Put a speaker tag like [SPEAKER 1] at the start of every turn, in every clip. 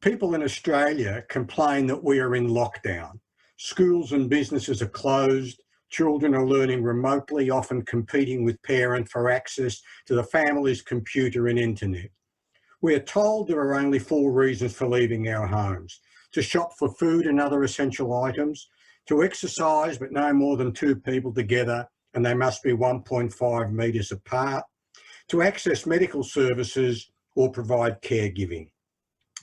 [SPEAKER 1] People in Australia complain that we are in lockdown. Schools and businesses are closed. Children are learning remotely, often competing with parents for access to the family's computer and internet. We are told there are only 4 reasons for leaving our homes: to shop for food and other essential items, to exercise but no more than 2 people together and they must be 1.5 metres apart, to access medical services or provide caregiving,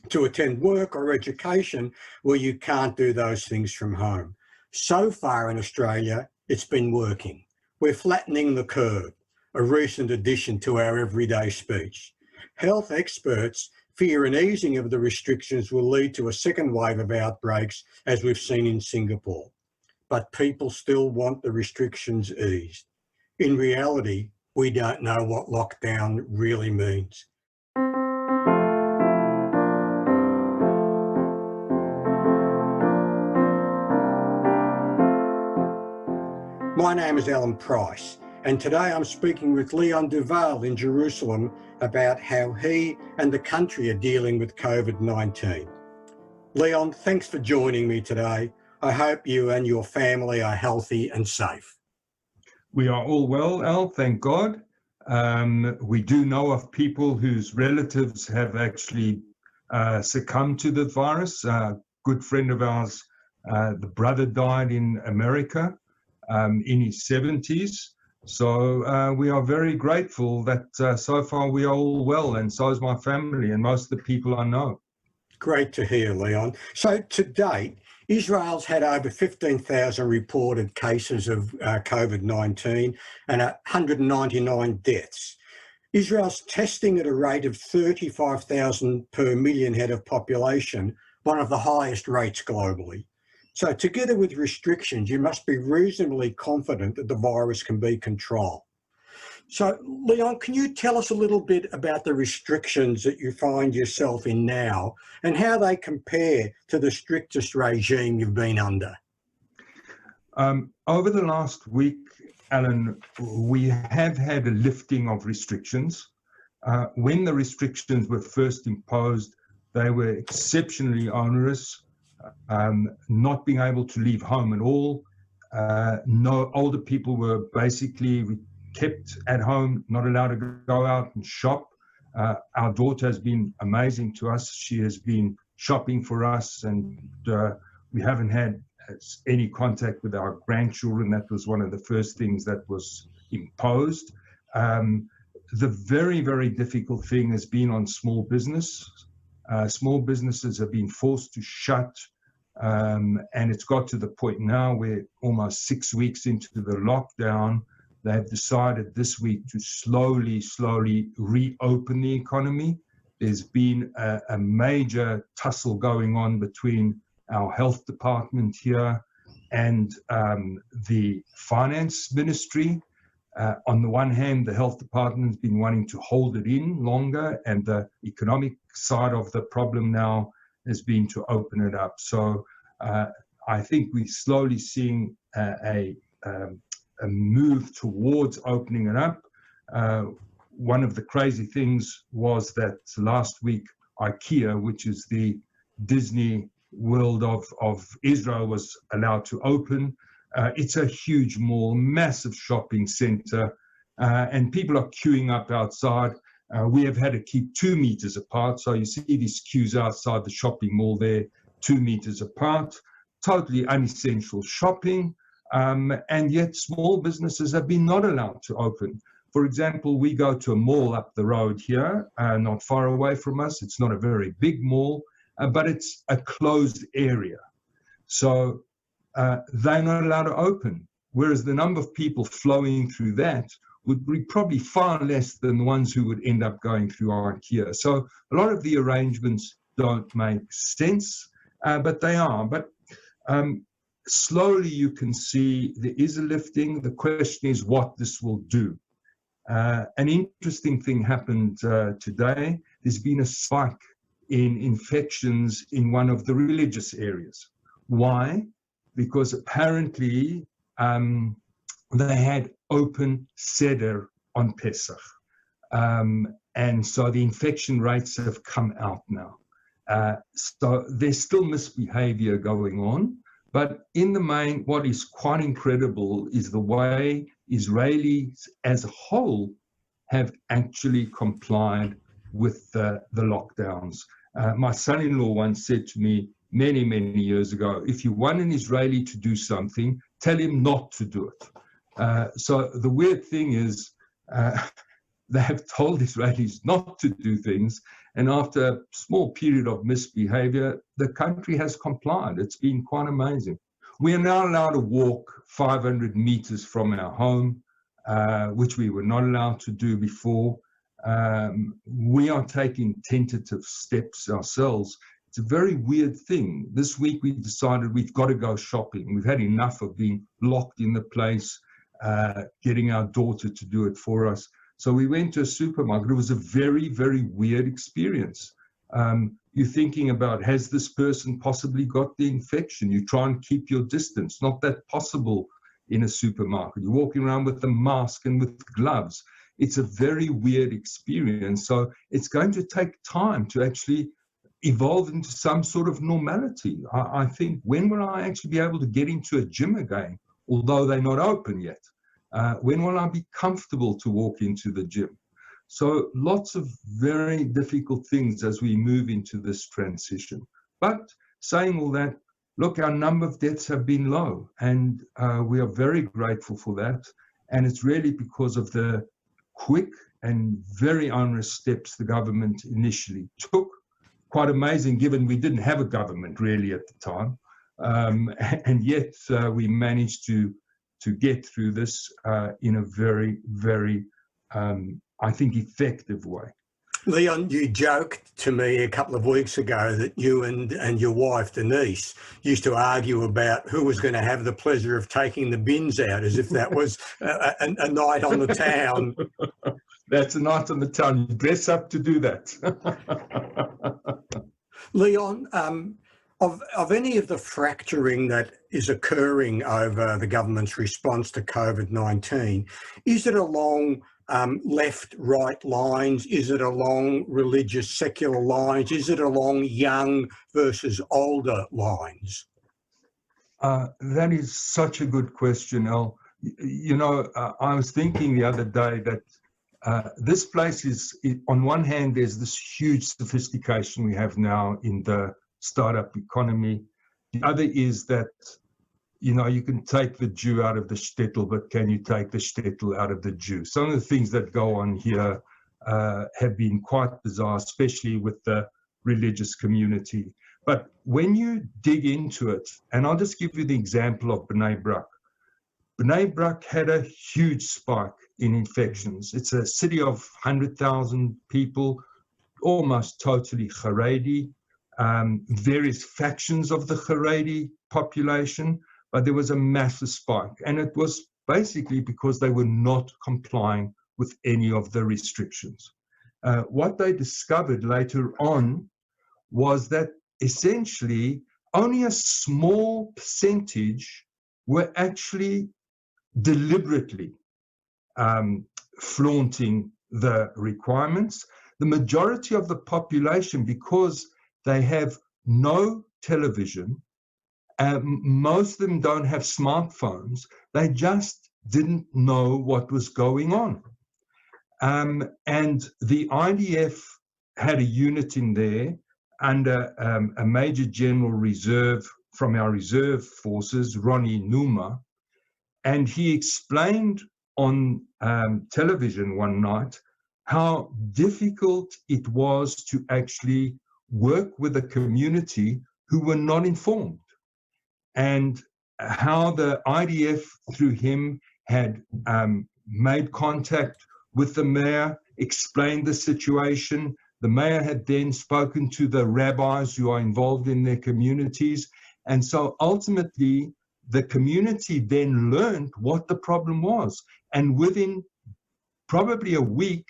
[SPEAKER 1] to attend work or education where you can't do those things from home. So far in Australia, it's been working. We're flattening the curve, a recent addition to our everyday speech. Health experts fear an easing of the restrictions will lead to a second wave of outbreaks, as we've seen in Singapore. But people still want the restrictions eased. In reality, we don't know what lockdown really means. My name is Allan Preiss, and today I'm speaking with Leon Duval in Jerusalem about how he and the country are dealing with COVID-19. Leon, thanks for joining me today. I hope you and your family are healthy and safe.
[SPEAKER 2] We are all well, Al, thank God. We do know of people whose relatives have actually succumbed to the virus. A good friend of ours, the brother died in America in his 70s. So we are very grateful that so far we are all well, and so is my family and most of the people I know.
[SPEAKER 1] Great to hear, Leon. So to date, Israel's had over 15,000 reported cases of COVID-19 and 199 deaths. Israel's testing at a rate of 35,000 per million head of population, one of the highest rates globally. So together with restrictions, you must be reasonably confident that the virus can be controlled. So, Leon, can you tell us a little bit about the restrictions that you find yourself in now and how they compare to the strictest regime you've been under?
[SPEAKER 2] Over the last week, Alan, we have had a lifting of restrictions. When the restrictions were first imposed, they were exceptionally onerous. Not being able to leave home at all. No, older people were basically kept at home, not allowed to go out and shop. Our daughter has been amazing to us. She has been shopping for us, and we haven't had any contact with our grandchildren. That was one of the first things that was imposed. The very, very difficult thing has been on small business. Small businesses have been forced to shut, and it's got to the point now where almost 6 weeks into the lockdown, they've decided this week to slowly reopen the economy. There's been a major tussle going on between our health department here and the finance ministry. On the one hand, the health department has been wanting to hold it in longer, and the economic side of the problem now has been to open it up. So I think we're slowly seeing a move towards opening it up. One of the crazy things was that last week, IKEA, which is the Disney World of Israel, was allowed to open. It's a huge mall, massive shopping center, and people are queuing up outside. We have had to keep 2 meters apart. So you see these queues outside the shopping mall there, 2 meters apart, totally unessential shopping. And yet small businesses have been not allowed to open. For example, we go to a mall up the road here, not far away from us. It's not a very big mall, but it's a closed area. So they're not allowed to open, whereas the number of people flowing through that would be probably far less than the ones who would end up going through IKEA. So a lot of the arrangements don't make sense, but they are. But slowly you can see there is a lifting. The question is what this will do. An interesting thing happened today. There's been a spike in infections in one of the religious areas. Why? Because apparently they had open Seder on Pesach. And so the infection rates have come out now. So there's still misbehavior going on. But in the main, what is quite incredible is the way Israelis as a whole have actually complied with the lockdowns. My son-in-law once said to me many, many years ago, if you want an Israeli to do something, tell him not to do it. So the weird thing is they have told Israelis not to do things, and after a small period of misbehavior, the country has complied. It's been quite amazing. We are now allowed to walk 500 meters from our home, which we were not allowed to do before. We are taking tentative steps ourselves. It's a very weird thing. This week we decided we've got to go shopping. We've had enough of being locked in the place, getting our daughter to do it for us. So we went to a supermarket. It was a very, very weird experience. You're thinking about, has this person possibly got the infection? You try and keep your distance. Not that possible in a supermarket. You're walking around with a mask and with gloves. It's a very weird experience. So it's going to take time to actually evolve into some sort of normality. I think, when will I actually be able to get into a gym again, although they're not open yet? When will I be comfortable to walk into the gym? So lots of very difficult things as we move into this transition. But saying all that, look, our number of deaths have been low, and we are very grateful for that. And it's really because of the quick and very onerous steps the government initially took. Quite amazing, given we didn't have a government really at the time. And yet we managed to get through this in a very, very, I think, effective way.
[SPEAKER 1] Leon, you joked to me a couple of weeks ago that you and your wife, Denise, used to argue about who was going to have the pleasure of taking the bins out, as if that was a night on the town.
[SPEAKER 2] That's a night on the town. You dress up to do that.
[SPEAKER 1] Leon, of any of the fracturing that is occurring over the government's response to COVID-19, is it along left-right lines? Is it along religious secular lines? Is it along young versus older lines?
[SPEAKER 2] That is such a good question, Al. You know, I was thinking the other day that this place is, on one hand, there's this huge sophistication we have now in the startup economy. The other is that, you know, you can take the Jew out of the shtetl, but can you take the shtetl out of the Jew? Some of the things that go on here have been quite bizarre, especially with the religious community. But when you dig into it, and I'll just give you the example of Bnei Brak. Bnei Brak had a huge spike in infections. It's a city of 100,000 people, almost totally Haredi, various factions of the Haredi population, but there was a massive spike. And it was basically because they were not complying with any of the restrictions. What they discovered later on was that essentially only a small percentage were actually deliberately flaunting the requirements. The majority of the population, because they have no television, most of them don't have smartphones, they just didn't know what was going on. And the IDF had a unit in there under a Major General Reserve from our reserve forces, Ronnie Numa, and he explained on television one night how difficult it was to actually work with a community who were not informed, and how the IDF through him had made contact with the mayor, explained the situation. The mayor had then spoken to the rabbis who are involved in their communities. And so ultimately, the community then learned what the problem was. And within probably a week,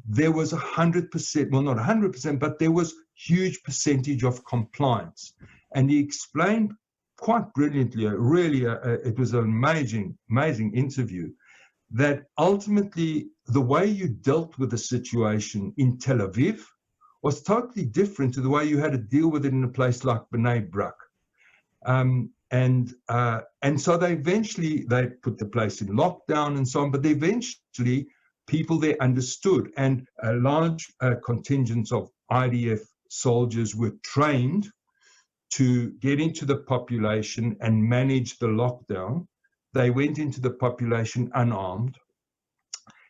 [SPEAKER 2] there was 100%, well, not 100%, but there was huge percentage of compliance. And he explained quite brilliantly, really, it was an amazing interview, that ultimately the way you dealt with the situation in Tel Aviv was totally different to the way you had to deal with it in a place like B'nai Brak. And so they put the place in lockdown and so on, but eventually people there understood, and a large contingent of IDF soldiers were trained to get into the population and manage the lockdown. They went into the population unarmed,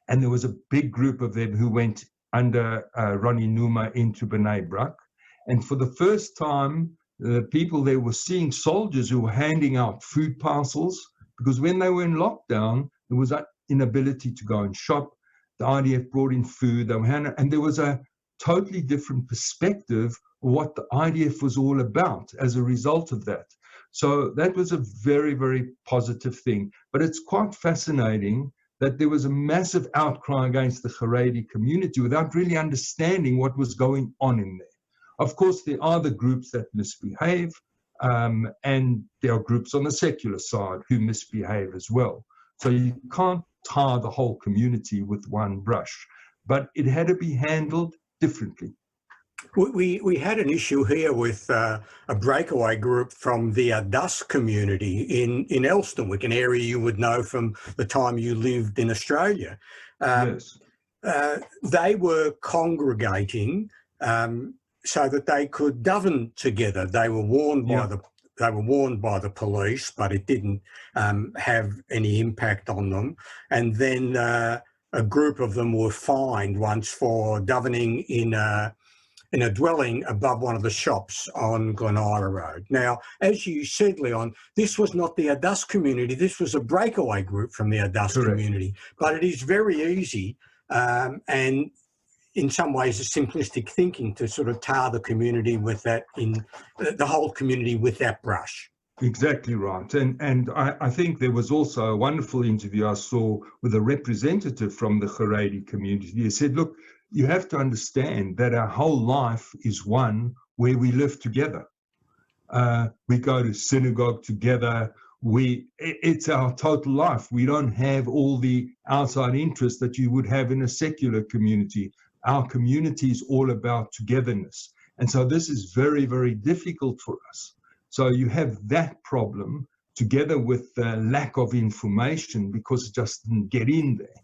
[SPEAKER 2] and there was a big group of them who went under Ronnie Numa into B'nai Brak. And for the first time, the people there were seeing soldiers who were handing out food parcels, because when they were in lockdown, there was an inability to go and shop. The IDF brought in food, and there was a totally different perspective of what the IDF was all about as a result of that. So that was a very, very positive thing. But it's quite fascinating that there was a massive outcry against the Haredi community without really understanding what was going on in there. Of course, there are the groups that misbehave, and there are groups on the secular side who misbehave as well. So you can't tar the whole community with one brush, but it had to be handled differently.
[SPEAKER 1] We had an issue here with a breakaway group from the Dus community in Elsternwick, an area you would know from the time you lived in Australia.
[SPEAKER 2] Yes.
[SPEAKER 1] They were congregating so that they could govern together. They were warned by the police, but it didn't have any impact on them. And then a group of them were fined once for governing in a dwelling above one of the shops on Glen Ira Road. Now, as you said, Leon, this was not the Adus community. This was a breakaway group from the Adus community. But it is very easy and in some ways a simplistic thinking to sort of tar the community with that, the whole community with that brush.
[SPEAKER 2] Exactly right. And I think there was also a wonderful interview I saw with a representative from the Haredi community. He said, look, you have to understand that our whole life is one where we live together. We go to synagogue together. It's our total life. We don't have all the outside interests that you would have in a secular community. Our community is all about togetherness. And so this is very, very difficult for us. So you have that problem together with the lack of information because it just didn't get in there.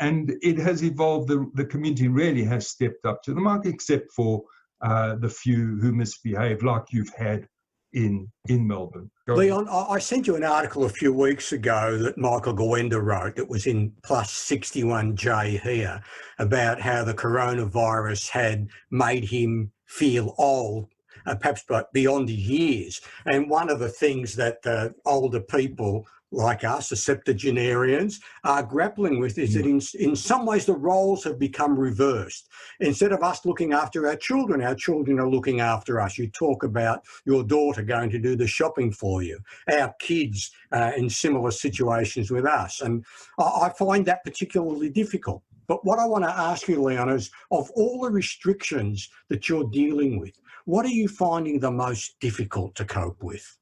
[SPEAKER 2] And it has evolved. The community really has stepped up to the mark, except for the few who misbehave, like you've had in Melbourne.
[SPEAKER 1] Leon, I sent you an article a few weeks ago that Michael Gawenda wrote that was in plus 61J here about how the coronavirus had made him feel old, perhaps but beyond his years. And one of the things that older people like us, the septuagenarians, are grappling with is that in some ways the roles have become reversed. Instead of us looking after our children are looking after us. You talk about your daughter going to do the shopping for you, our kids in similar situations with us. And I find that particularly difficult. But what I want to ask you, Leon, is of all the restrictions that you're dealing with, what are you finding the most difficult to cope with?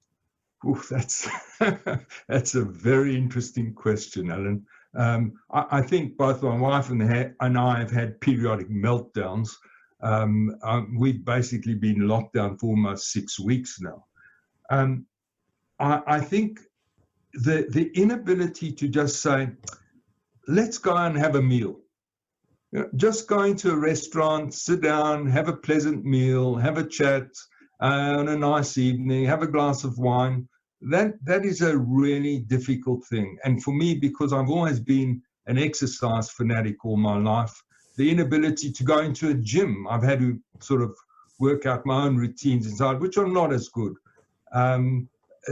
[SPEAKER 2] Oof, that's a very interesting question, Alan. I think both my wife and I have had periodic meltdowns. We've basically been locked down for almost 6 weeks now. I think the inability to just say, let's go and have a meal. You know, just going to a restaurant, sit down, have a pleasant meal, have a chat on a nice evening, have a glass of wine. That is a really difficult thing. And for me, because I've always been an exercise fanatic all my life, the inability to go into a gym, I've had to sort of work out my own routines inside, which are not as good.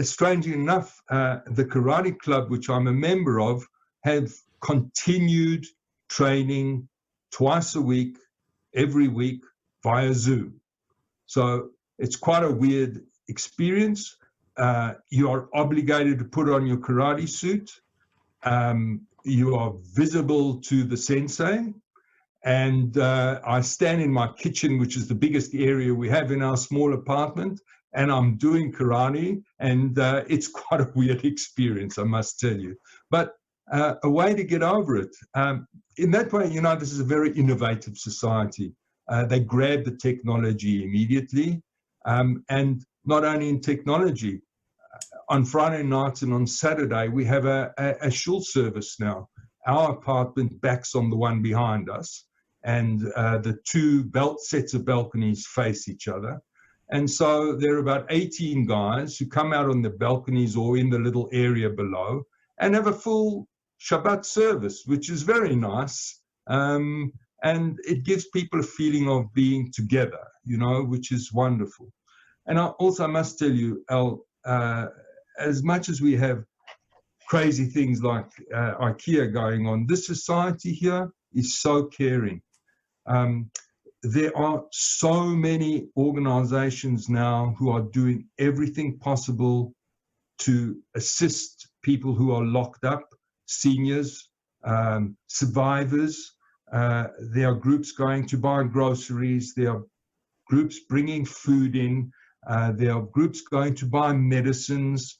[SPEAKER 2] Strangely enough, the karate club, which I'm a member of, have continued training twice a week, every week via Zoom. So it's quite a weird experience. You are obligated to put on your karate suit. You are visible to the sensei. And I stand in my kitchen, which is the biggest area we have in our small apartment, and I'm doing karate. And it's quite a weird experience, I must tell you. But a way to get over it. In that way, you know, this is a very innovative society. They grab the technology immediately. And not only in technology, on Friday nights and on Saturday, we have a shul service now. Our apartment backs on the one behind us, and the two sets of balconies face each other. And so there are about 18 guys who come out on the balconies or in the little area below and have a full Shabbat service, which is very nice. And it gives people a feeling of being together, you know, which is wonderful. And I also must tell you, Al, as much as we have crazy things like IKEA going on, this society here is so caring. There are so many organizations now who are doing everything possible to assist people who are locked up, seniors, survivors. There are groups going to buy groceries. There are groups bringing food in. There are groups going to buy medicines.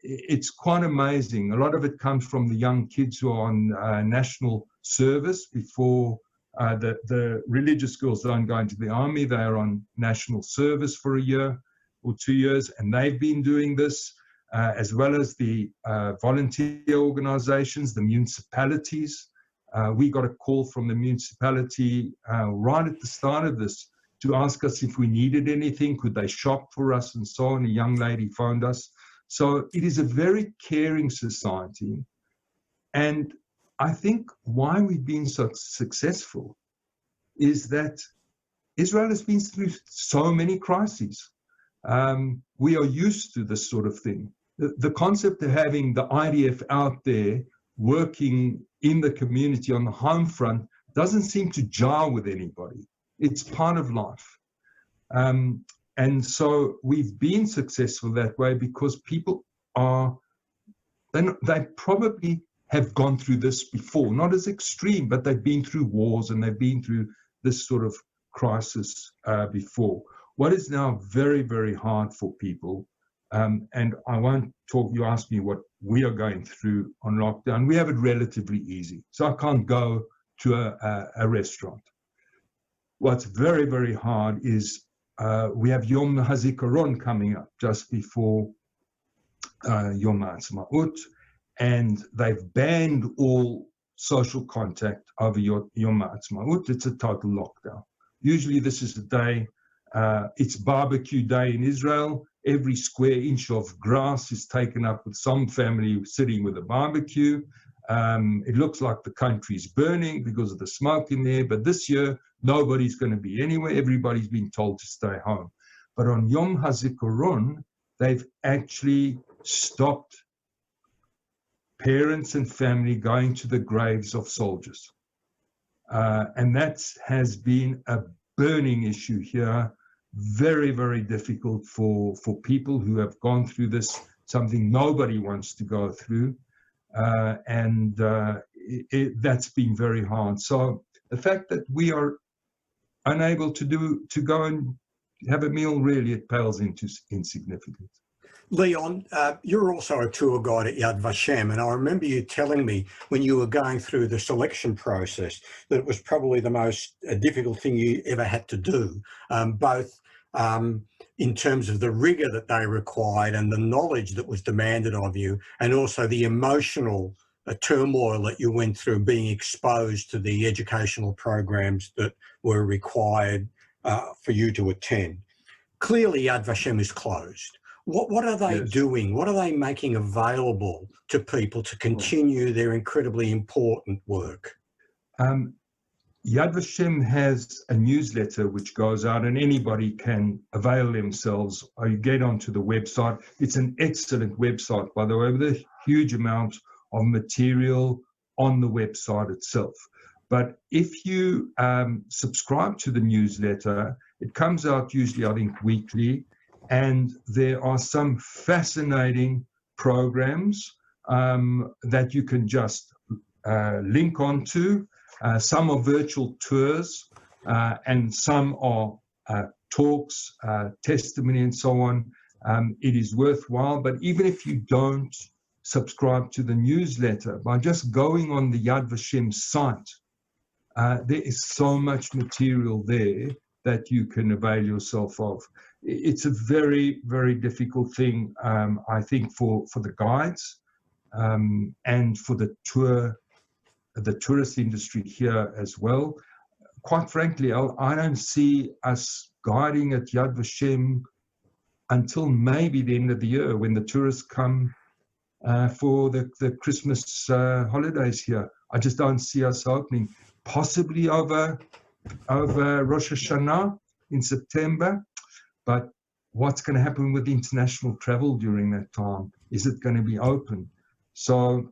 [SPEAKER 2] It's quite amazing. A lot of it comes from the young kids who are on national service before the religious girls don't go into the army. They are on national service for a year or 2 years, and they've been doing this, as well as the volunteer organizations, the municipalities. We got a call from the municipality right at the start of this to ask us if we needed anything, could they shop for us and so on. A young lady phoned us. So it is a very caring society. And I think why we've been so successful is that Israel has been through so many crises. We are used to this sort of thing. The concept of having the IDF out there working in the community on the home front doesn't seem to jar with anybody. It's part of life. And so we've been successful that way because people they probably have gone through this before, not as extreme, but they've been through wars and they've been through this sort of crisis before. What is now very, very hard for people, and I won't talk, you asked me what we are going through on lockdown. We have it relatively easy. So I can't go to a restaurant. What's very, very hard is we have Yom HaZikaron coming up just before Yom HaAtzmaut, and they've banned all social contact over Yom HaAtzmaut. It's a total lockdown. Usually this is the day, it's barbecue day in Israel. Every square inch of grass is taken up with some family sitting with a barbecue. It looks like the country's burning because of the smoke in there, but this year, nobody's going to be anywhere. Everybody's been told to stay home. But on Yom HaZikaron, they've actually stopped parents and family going to the graves of soldiers. And that has been a burning issue here. Very, very difficult for people who have gone through this, something nobody wants to go through. That's been very hard. So the fact that we are unable to go and have a meal, really, it pales into insignificance.
[SPEAKER 1] Leon, you're also a tour guide at Yad Vashem, and I remember you telling me when you were going through the selection process that it was probably the most difficult thing you ever had to do, both in terms of the rigor that they required and the knowledge that was demanded of you, and also the emotional turmoil that you went through being exposed to the educational programs that were required for you to attend. Clearly, Yad Vashem is closed. What are they doing? What are they making available to people to continue their incredibly important work?
[SPEAKER 2] Yad Vashem has a newsletter which goes out, and anybody can avail themselves. You get onto the website. It's an excellent website, by the way, with a huge amount of material on the website itself. But if you subscribe to the newsletter, it comes out usually, I think, weekly, and there are some fascinating programs that you can just link onto. Some are virtual tours, and some are talks, testimony, and so on. It is worthwhile, but even if you don't subscribe to the newsletter, by just going on the Yad Vashem site, There is so much material there that you can avail yourself of. It's a very, very difficult thing, I think, for the guides and for the tourist industry here as well. Quite frankly, I don't see us guiding at Yad Vashem until maybe the end of the year when the tourists come for the Christmas holidays here. I just don't see us opening. Possibly over Rosh Hashanah in September, but what's going to happen with international travel during that time? Is it going to be open? So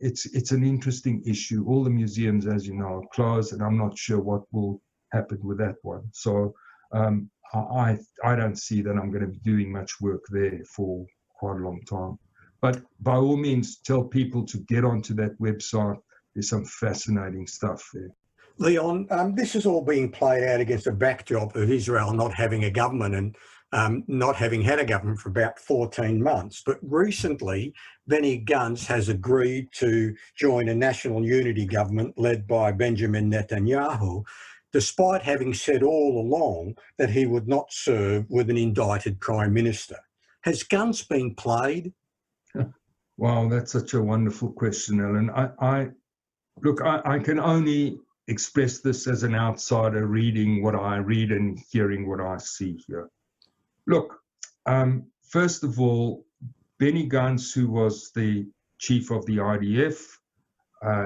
[SPEAKER 2] it's an interesting issue. All the museums, as you know, are closed, and I'm not sure what will happen with that one. So I don't see that I'm going to be doing much work there for quite a long time. But by all means, tell people to get onto that website. There's some fascinating stuff there.
[SPEAKER 1] Leon, this is all being played out against a backdrop of Israel not having a government and not having had a government for about 14 months. But recently, Benny Gantz has agreed to join a national unity government led by Benjamin Netanyahu, despite having said all along that he would not serve with an indicted prime minister. Has Gantz been played?
[SPEAKER 2] Wow, that's such a wonderful question, Alan. I can only express this as an outsider reading what I read and hearing what I see here. Look, first of all, Benny Gantz, who was the chief of the IDF,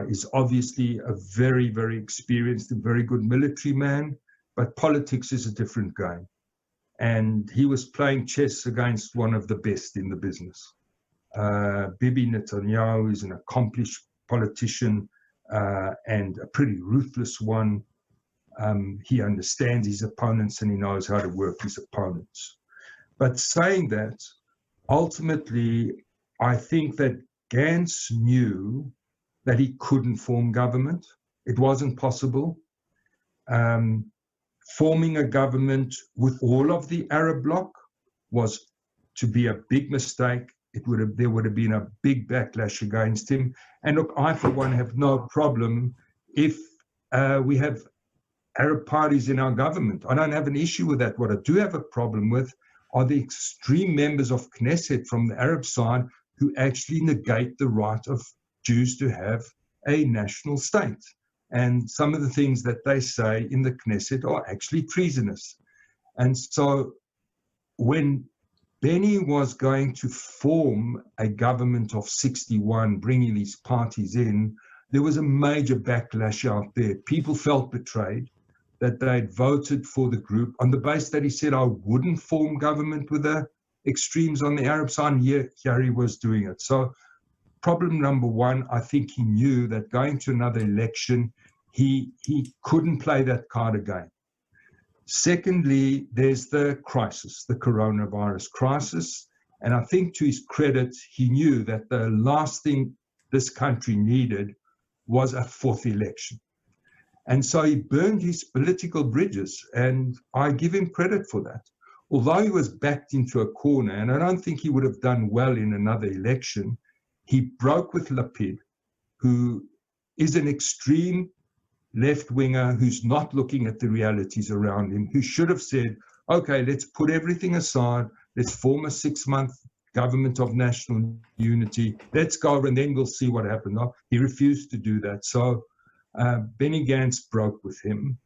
[SPEAKER 2] is obviously a very, very experienced and very good military man, but politics is a different game. And he was playing chess against one of the best in the business. Bibi Netanyahu is an accomplished politician and a pretty ruthless one. He understands his opponents and he knows how to work his opponents. But saying that, ultimately, I think that Gantz knew that he couldn't form government. It wasn't possible. Forming a government with all of the Arab bloc was to be a big mistake. There would have been a big backlash against him. And look, I, for one, have no problem if we have Arab parties in our government. I don't have an issue with that. What I do have a problem with are the extreme members of Knesset from the Arab side who actually negate the right of Jews to have a national state. And some of the things that they say in the Knesset are actually treasonous. And so when Benny was going to form a government of 61, bringing these parties in, there was a major backlash out there. People felt betrayed that they'd voted for the group on the basis that he said, I wouldn't form government with the extremes on the Arab side, and here he was doing it. So problem number one, I think he knew that going to another election, he couldn't play that card again. Secondly, there's the crisis, the coronavirus crisis. And I think to his credit, he knew that the last thing this country needed was a fourth election. And so he burned his political bridges, and I give him credit for that. Although he was backed into a corner, and I don't think he would have done well in another election, he broke with Lapid, who is an extreme left-winger who's not looking at the realities around him, who should have said, okay, let's put everything aside, let's form a 6-month government of national unity, let's go and then we'll see what happens. No, he refused to do that. So Benny Gantz broke with him.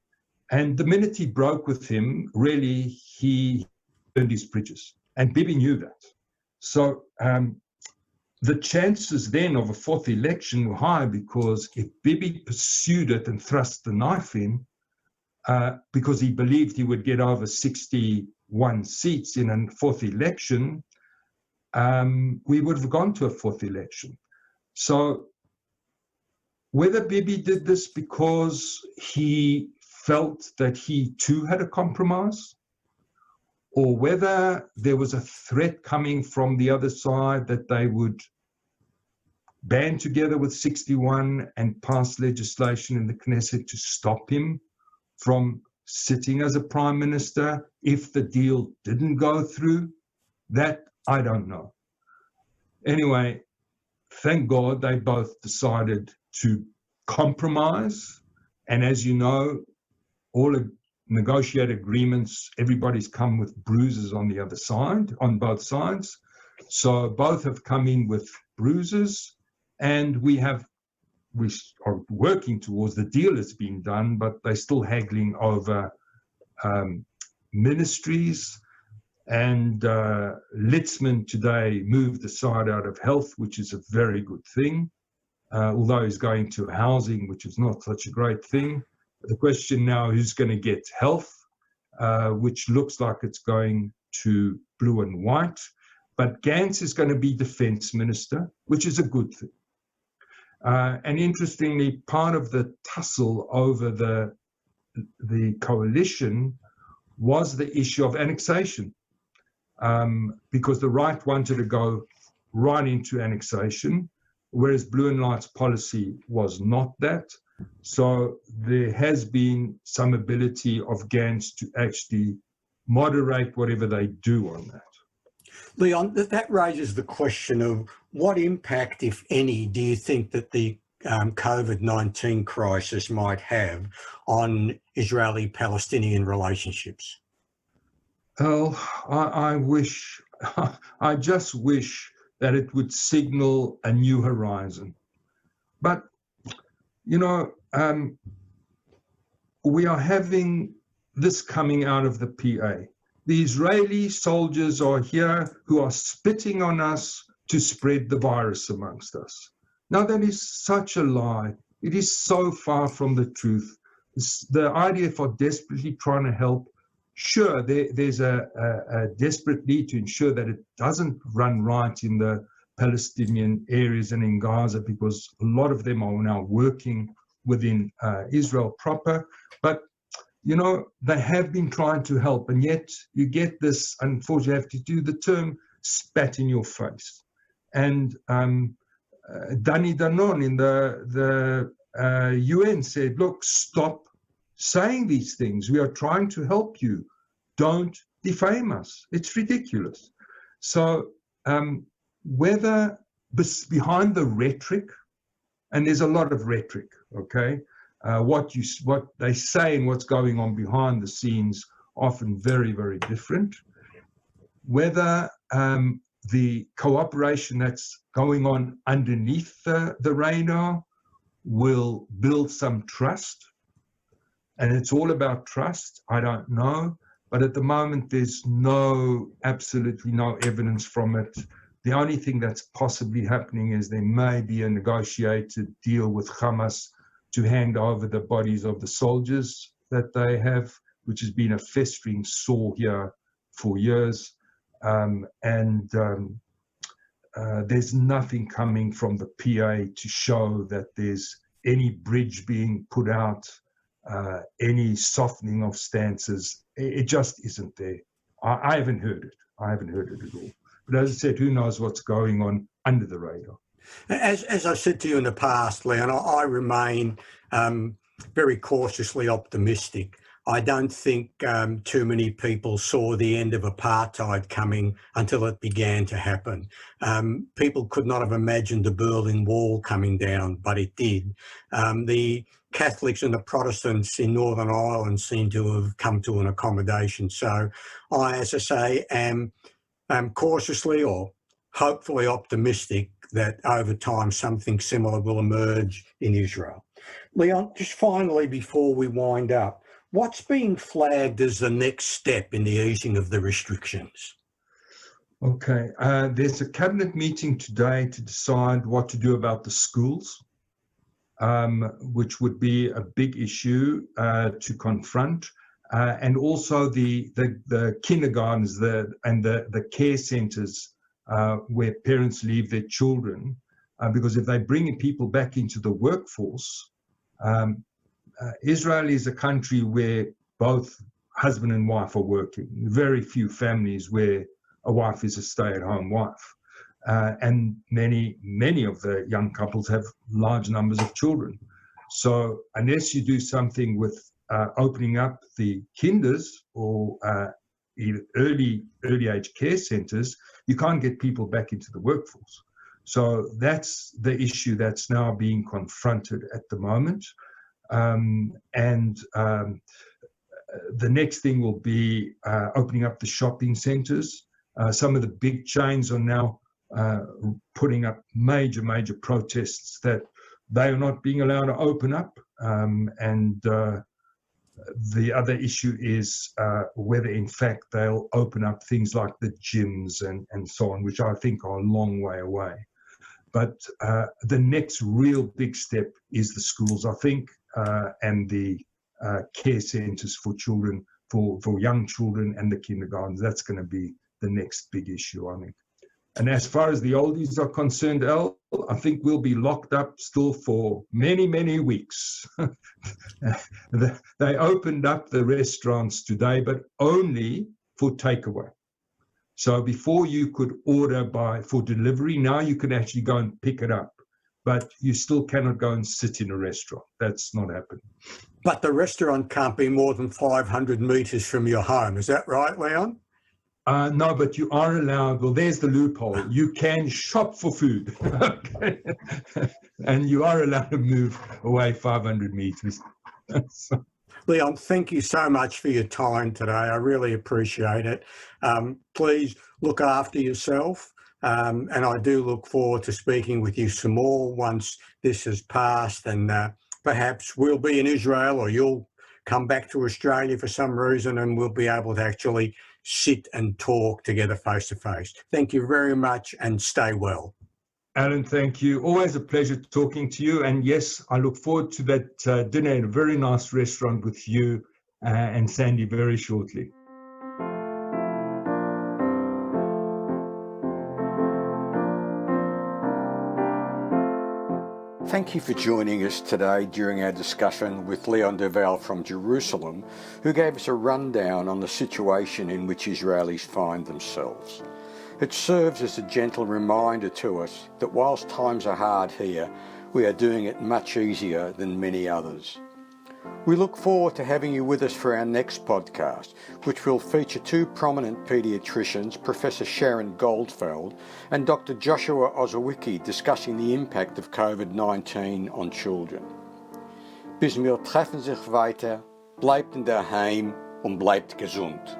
[SPEAKER 2] And the minute he broke with him, really, he burned his bridges. And Bibi knew that. So the chances then of a fourth election were high, because if Bibi pursued it and thrust the knife in, because he believed he would get over 61 seats in a fourth election, we would have gone to a fourth election. So whether Bibi did this because he felt that he too had a compromise, or whether there was a threat coming from the other side that they would band together with 61 and pass legislation in the Knesset to stop him from sitting as a prime minister if the deal didn't go through, that I don't know. Anyway, thank God they both decided to compromise And as you know, all negotiated agreements, everybody's come with bruises on the other side, on both sides. So both have come in with bruises, and we are working towards the deal that's been done, but they're still haggling over ministries. And Litzman today moved the side out of health, which is a very good thing, although he's going to housing, which is not such a great thing. The question now, who's going to get health, which looks like it's going to blue and white. But Gantz is going to be defense minister, which is a good thing. And interestingly, part of the tussle over the coalition was the issue of annexation, because the right wanted to go right into annexation, whereas Blue and White's policy was not that. So there has been some ability of Gantz to actually moderate whatever they do on that.
[SPEAKER 1] Leon, that raises the question of what impact, if any, do you think that the COVID-19 crisis might have on Israeli-Palestinian relationships?
[SPEAKER 2] Oh, I just wish that it would signal a new horizon. But, you know, we are having this coming out of the PA. The Israeli soldiers are here who are spitting on us to spread the virus amongst us. Now, that is such a lie. It is so far from the truth. The IDF are desperately trying to help. Sure, there's a desperate need to ensure that it doesn't run right in the Palestinian areas and in Gaza, because a lot of them are now working within Israel proper. But, you know, they have been trying to help, and yet you get this, unfortunately, you have to do the term spat in your face. And Danny Danon in the UN said, look, stop saying these things. We are trying to help you. Don't defame us. It's ridiculous. So whether behind the rhetoric, and there's a lot of rhetoric, okay, what they say and what's going on behind the scenes, often very, very different. Whether the cooperation that's going on underneath the radar will build some trust, and it's all about trust, I don't know. But at the moment, there's absolutely no evidence from it. The only thing that's possibly happening is there may be a negotiated deal with Hamas to hand over the bodies of the soldiers that they have, which has been a festering sore here for years. There's nothing coming from the PA to show that there's any bridge being put out, any softening of stances. It just isn't there. I haven't heard it. I haven't heard it at all. But as I said, who knows what's going on under the radar?
[SPEAKER 1] As I said to you in the past, Leon, I remain very cautiously optimistic. I don't think too many people saw the end of apartheid coming until it began to happen. People could not have imagined the Berlin Wall coming down, but it did. The Catholics and the Protestants in Northern Ireland seem to have come to an accommodation. So I, as I say, am cautiously or hopefully optimistic that over time something similar will emerge in Israel. Leon, just finally before we wind up, what's being flagged as the next step in the easing of the restrictions?
[SPEAKER 2] Okay, there's a cabinet meeting today to decide what to do about the schools, which would be a big issue to confront, and also the kindergartens and the care centres where parents leave their children, because if they bring people back into the workforce, Israel is a country where both husband and wife are working. Very few families where a wife is a stay-at-home wife. And many of the young couples have large numbers of children. So unless you do something with opening up the kinders or early age care centres, you can't get people back into the workforce. So that's the issue that's now being confronted at the moment. The next thing will be opening up the shopping centres. Some of the big chains are now putting up major protests that they are not being allowed to open up. The other issue is whether, in fact, they'll open up things like the gyms and so on, which I think are a long way away. But the next real big step is the schools, I think, and the care centres for children, for young children and the kindergartens. That's going to be the next big issue, I think. And as far as the oldies are concerned, Al, I think we'll be locked up still for many weeks. They opened up the restaurants today, but only for takeaway. So before you could order for delivery, now you can actually go and pick it up. But you still cannot go and sit in a restaurant. That's not happening.
[SPEAKER 1] But the restaurant can't be more than 500 metres from your home. Is that right, Leon?
[SPEAKER 2] No, but you are allowed. Well, there's the loophole. You can shop for food. Okay. And you are allowed to move away 500 metres.
[SPEAKER 1] Leon, thank you so much for your time today. I really appreciate it. Please look after yourself. And I do look forward to speaking with you some more once this has passed, and perhaps we'll be in Israel or you'll come back to Australia for some reason and we'll be able to actually sit and talk together face to face. Thank you very much and stay well.
[SPEAKER 2] Allan, thank you. Always a pleasure talking to you. And yes, I look forward to that dinner in a very nice restaurant with you and Sandy very shortly.
[SPEAKER 1] Thank you for joining us today during our discussion with Leon Duval from Jerusalem, who gave us a rundown on the situation in which Israelis find themselves. It serves as a gentle reminder to us that whilst times are hard here, we are doing it much easier than many others. We look forward to having you with us for our next podcast, which will feature two prominent paediatricians, Professor Sharon Goldfeld and Dr. Joshua Ozowicki, discussing the impact of COVID-19 on children. Bis wir treffen sich weiter, bleibt in der Heim und bleibt gesund.